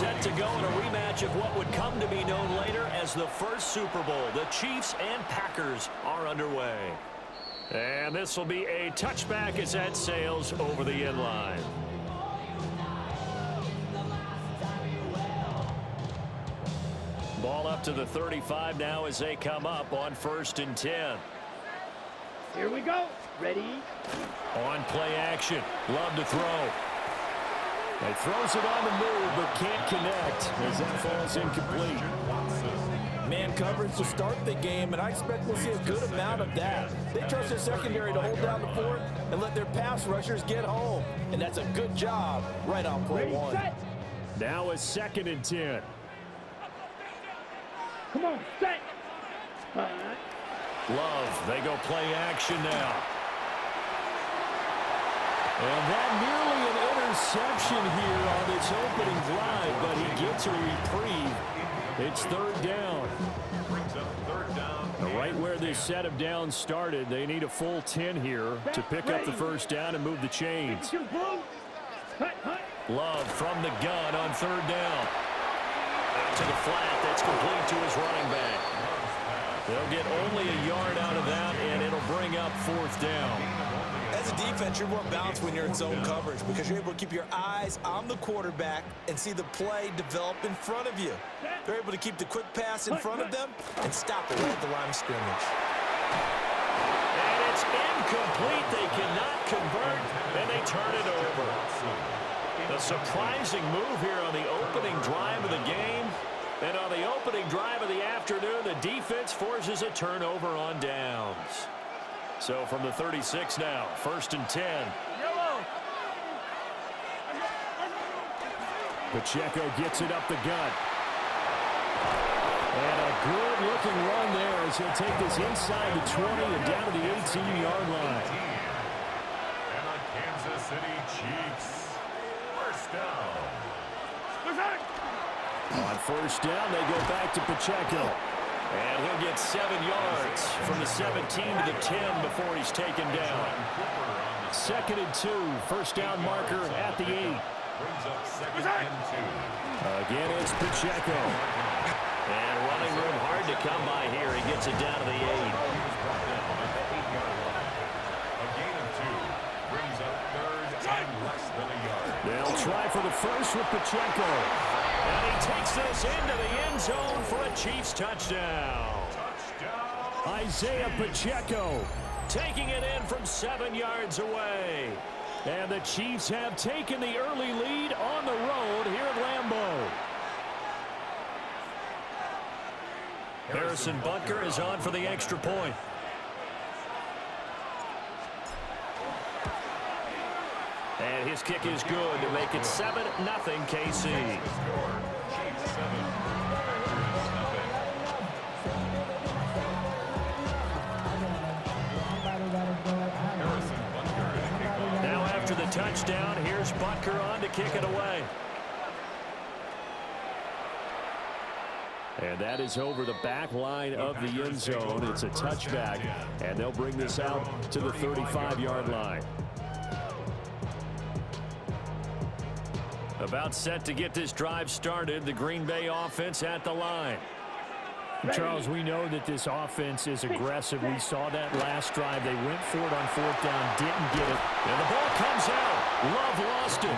set to go in a rematch of what would come to be known later as the first Super Bowl. The Chiefs and Packers are underway. And this will be a touchback as that sails over the end line. Ball up to the 35 now as they come up on 1st and 10. Here we go. Ready? On play action. Love to throw. He throws it on the move, but can't connect as that falls incomplete. Man coverage to start the game, and I expect we'll see a good amount of that. They trust their secondary to hold down the fort and let their pass rushers get home. And that's a good job right on play one. Now a 2nd and 10. Come on, set. Love, they go play action now. And that nearly an interception here on its opening drive, but he gets a reprieve. It's 3rd down. Right where this set of downs started, they need a full 10 here to pick up the 1st down and move the chains. Love from the gun on 3rd down. Out to the flat, that's complete to his running back. They'll get only a yard out of that, and it'll bring up 4th down. As a defense, you're more balanced when you're in zone coverage because you're able to keep your eyes on the quarterback and see the play develop in front of you. They're able to keep the quick pass in front of them and stop it right at the line of scrimmage. And it's incomplete. They cannot convert, and they turn it over. A surprising move here on the opening drive of the game. And on the opening drive of the afternoon, the defense forces a turnover on downs. So from the 36 now, 1st and 10. Pacheco gets it up the gut. And a good-looking run there as he'll take this inside the 20 and down to the 18-yard line. And the Kansas City Chiefs, 1st down. On 1st down, they go back to Pacheco. And he'll get 7 yards from the 17 to the 10 before he's taken down. 2nd and 2, 1st down marker at the 8. Again, it's Pacheco. And running room hard to come by here. He gets it down to the 8. A gain of 2 brings up 3rd and less than a yard. They'll try for the first with Pacheco. And he takes this into the end zone for a Chiefs touchdown. Isaiah Pacheco taking it in from 7 yards away. And the Chiefs have taken the early lead on the road here at Lambeau. Harrison Butker is on for the extra point. And his kick is good to make it 7-0 KC. Now after the touchdown, here's Butker on to kick it away. And that is over the back line of the end zone. It's a touchback, and they'll bring this out to the 35-yard line. About set to get this drive started. The Green Bay offense at the line. Charles, we know that this offense is aggressive. We saw that last drive. They went for it on 4th down, didn't get it. And the ball comes out. Love lost it.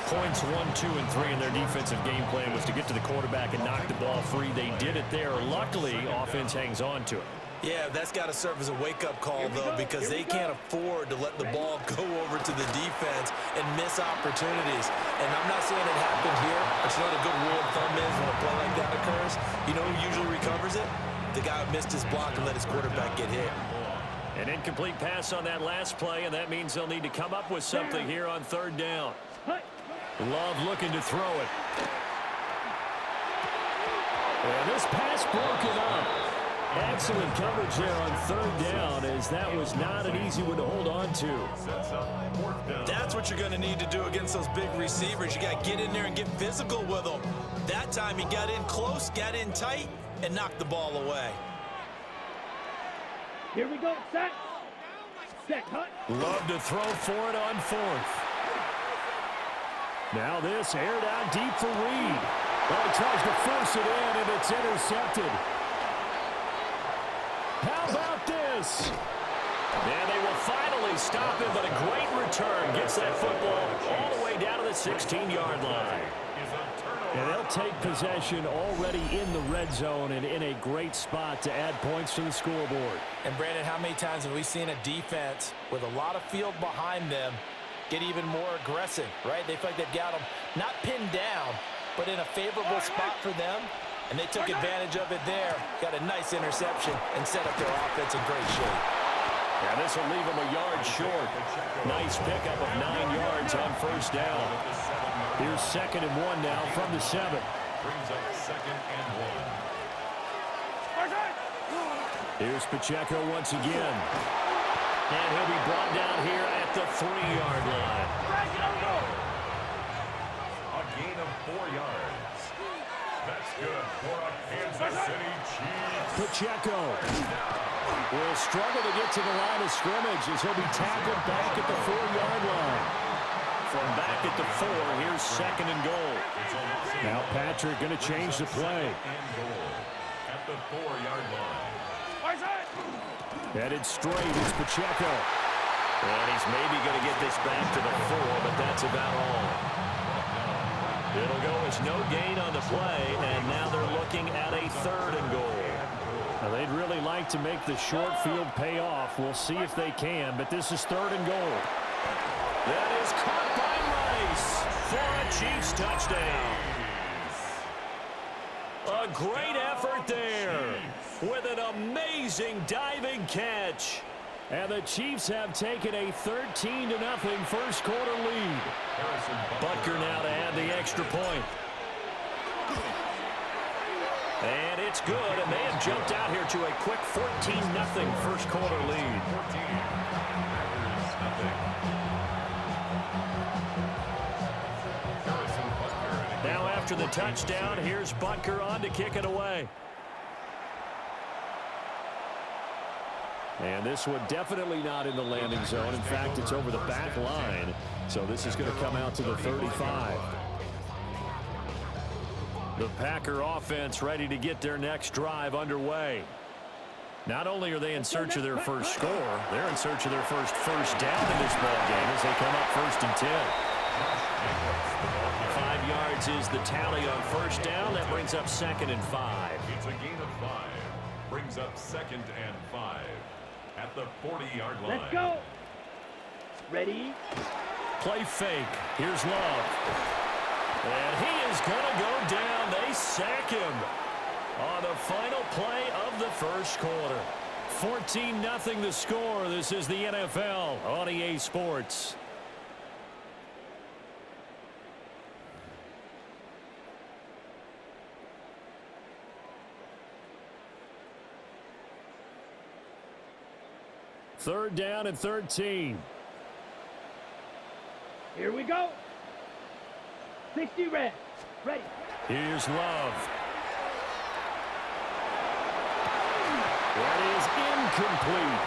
Points 1, 2, and 3 in their defensive game plan was to get to the quarterback and knock the ball free. They did it there. Luckily, offense hangs on to it. Yeah, that's got to serve as a wake-up call, though, because they can't afford to let the ball go over to the defense and miss opportunities. And I'm not saying it happened here, but you know what a good rule of thumb is when a play like that occurs? You know who usually recovers it? The guy who missed his block and let his quarterback get hit. An incomplete pass on that last play, and that means they'll need to come up with something here on 3rd down. Love looking to throw it. And this pass broken up. Excellent coverage there on 3rd down, as that was not an easy one to hold on to. That's what you're going to need to do against those big receivers. You got to get in there and get physical with them. That time he got in close, got in tight, and knocked the ball away. Here we go, set. Set, cut. Love to throw for it on 4th. Now this aired out deep for Reed. Oh, he tries to force it in, and it's intercepted. How about this? And they will finally stop him, but a great return gets that football all the way down to the 16-yard line. And they'll take possession already in the red zone and in a great spot to add points to the scoreboard. And, Brandon, how many times have we seen a defense with a lot of field behind them get even more aggressive, right? They feel like they've got them not pinned down, but in a favorable spot for them, and they took advantage of it there. Got a nice interception and set up their offense in great shape. Yeah, this will leave them a yard short. Nice pickup of 9 yards on first down. Here's 2nd and 1 now from the 7. Brings up 2nd and 1. Here's Pacheco once again. And he'll be brought down here at the 3-yard line. A gain of 4 yards. That's good for a Kansas City Chiefs. Pacheco will struggle to get to the line of scrimmage as he'll be tackled back at the 4-yard line. From back at the 4, here's 2nd and goal. Now Patrick going to change the play. And goal at the 4-yard line. Headed straight is Pacheco. And he's maybe going to get this back to the 4, but that's about all. It'll go as no gain on the play, and now they're looking at a 3rd and goal. Now, they'd really like to make the short field pay off. We'll see if they can, but this is 3rd and goal. That is caught by Rice for a Chiefs touchdown. A great effort there with an amazing diving catch. And the Chiefs have taken a 13-0 first quarter lead. Butker now to add the extra point. And it's good, and they have jumped out here to a quick 14-0 first quarter lead. Now after the touchdown, here's Butker on to kick it away. And this one definitely not in the landing zone. In fact, it's over the back line. So this is going to come out to the 35. The Packer offense ready to get their next drive underway. Not only are they in search of their first score, they're in search of their first down in this ball game as they come up 1st and 10. 5 yards is the tally on first down. That brings up 2nd and 5. It's a gain of 5. Brings up 2nd and 5 at the 40-yard line. Let's go. Ready? Play fake. Here's Love. And he is going to go down. They sack him on the final play of the first quarter. 14-0 the score. This is the NFL on EA Sports. Third down and 13. Here we go. 60 red. Ready. Here's Love. That is incomplete.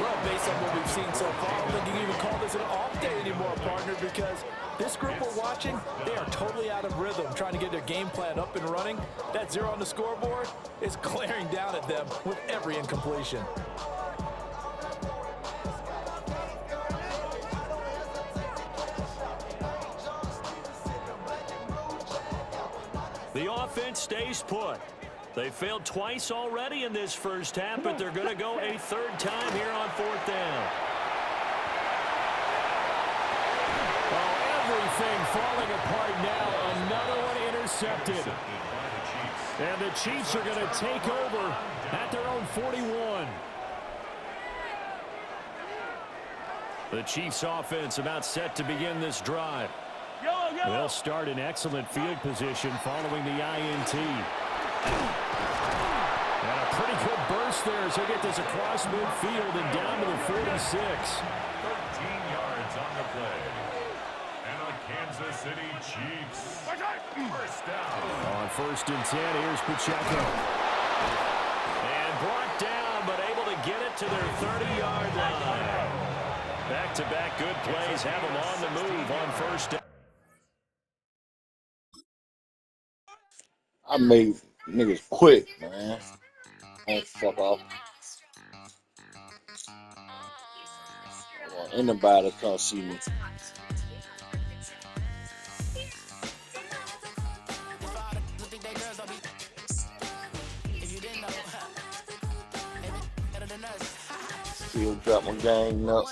Well, based on what we've seen so far, I don't think you can even call this an off day anymore, partner, because this group we're watching, they are totally out of rhythm, trying to get their game plan up and running. That 0 on the scoreboard is glaring down at them with every incompletion. The offense stays put. They failed twice already in this first half, but they're going to go a 3rd time here on 4th down. Oh, everything falling apart now. Another one intercepted. And the Chiefs are going to take over at their own 41. The Chiefs offense about set to begin this drive. They'll start in excellent field position following the INT. And a pretty good burst there as he'll get this across midfield and down to the 46. 13 yards on the play. And a Kansas City Chiefs first down. On 1st and 10, here's Pacheco. And brought down, but able to get it to their 30-yard line. Back-to-back good plays have them on the move on 1st down. I made niggas quick, man. Don't fuck off. I want anybody to come see me. Still drop my gang up.